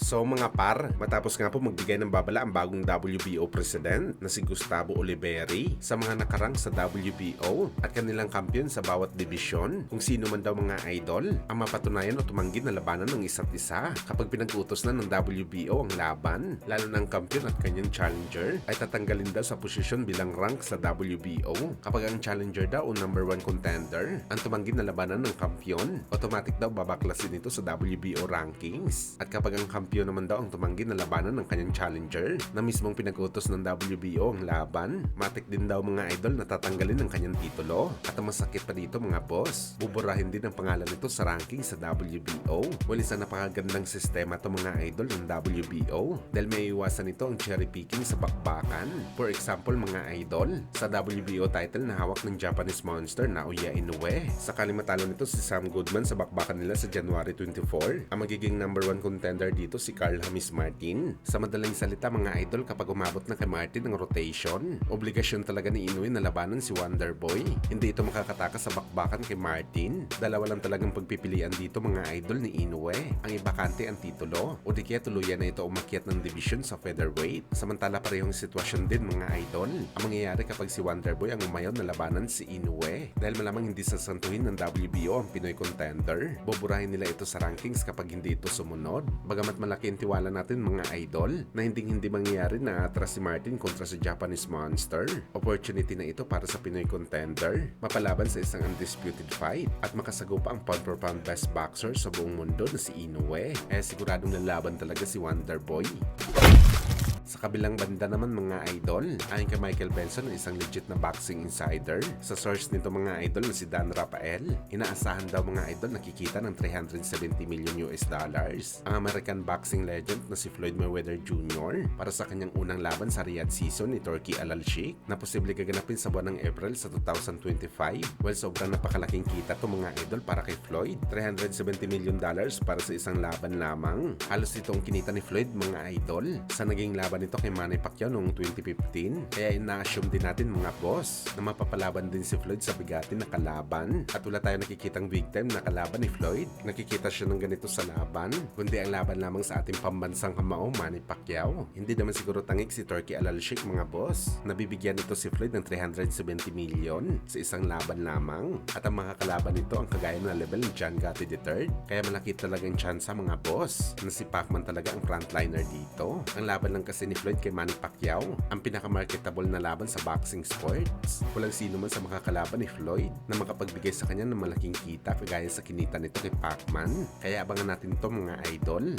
So mga par, matapos nga po magbigay ng babala ang bagong WBO president na si Gustavo Oliveri sa mga nakarang sa WBO at kanilang kampiyon sa bawat dibisyon, kung sino man daw mga idol ang mapatunayan o tumanggi na labanan ng isa't isa kapag pinag-utos na ng WBO ang laban, lalo ng kampiyon at kanyang challenger ay tatanggalin daw sa posisyon bilang rank sa WBO kapag ang challenger daw o number 1 contender ang tumanggi na labanan ng kampiyon, automatic daw babaklasin ito sa WBO rankings. At kapag ang kampiyon naman daw ang tumanggi na labanan ng kanyang challenger na mismong pinag-utos ng WBO ang laban, matik din daw mga idol na tatanggalin ang kanyang titulo. At ang masakit pa dito mga boss, buburahin din ang pangalan nito sa ranking sa WBO. Well, isa napakagandang sistema to mga idol ng WBO dahil may iwasan ito ang cherry picking sa bakbakan. For example mga idol, sa WBO title na hawak ng Japanese monster Naoya Inoue, sakali matalo nito si Sam Goodman sa bakbakan nila sa January 24, ang magiging number 1 contender dito si Carl Hamis Martin. Sa madaling salita mga idol, kapag umabot na kay Martin ang rotation, obligasyon talaga ni Inoue na labanan si Wonderboy. Hindi ito makakatakas sa bakbakan kay Martin. Dalawa lang talagang pagpipilian dito mga idol ni Inoue. Ang ibakante ang titulo o di kaya tuluyan na ito umakyat ng division sa featherweight. Samantala parehong sitwasyon din mga idol ang mangyayari kapag si Wonderboy ang umayaw na labanan si Inoue. Dahil malamang hindi sasantuhin ng WBO ang Pinoy contender, buburahin nila ito sa rankings kapag hindi ito sumunod. Bagamat malaki ang tiwala natin mga idol na hindi mangyayari na atras si Martin kontra sa Japanese monster, opportunity na ito para sa Pinoy contender mapalaban sa isang undisputed fight at makasagupa ang pound for pound best boxer sa buong mundo na si Inoue. Siguradong lalaban talaga si Wonderboy. Sa kabilang banda naman mga idol, ayon kay Michael Benson, isang legit na boxing insider, sa source nito mga idol na si Dan Rafael, inaasahan daw mga idol nakikita ng $370 million ang American boxing legend na si Floyd Mayweather Jr. para sa kanyang unang laban sa Riyadh season ni Turki Al-Sheikh na posible gaganapin sa buwan ng April sa 2025. Well, sobrang napakalaking kita to mga idol para kay Floyd. $370 million para sa isang laban lamang. Halos ito ang kinita ni Floyd mga idol sa naging laban nito kay Manny Pacquiao noong 2015. Kaya ina-assume din natin mga boss na mapapalaban din si Floyd sa bigatin na kalaban. At wala tayo nakikitang big time na kalaban ni Floyd. Nakikita siya ng ganito sa laban, kundi ang laban lamang sa ating pambansang kamao, Manny Pacquiao. Hindi naman siguro tangik si Turki Al-Sheikh mga boss. Nabibigyan ito si Floyd ng $370 million sa isang laban lamang. At ang mga kalaban nito ang kagaya na level ng John Gotti III. Kaya malaki talagang chance mga boss na si Pacman talaga ang frontliner dito. Ang laban lang kasi ni Floyd kay Manny Pacquiao ang pinaka-marketable na laban sa boxing sports. Walang sino man sa makakalaban ni Floyd na makapagbigay sa kanya ng malaking kita kagaya sa kinita nito kay Pacman. Kaya abangan natin to mga idol.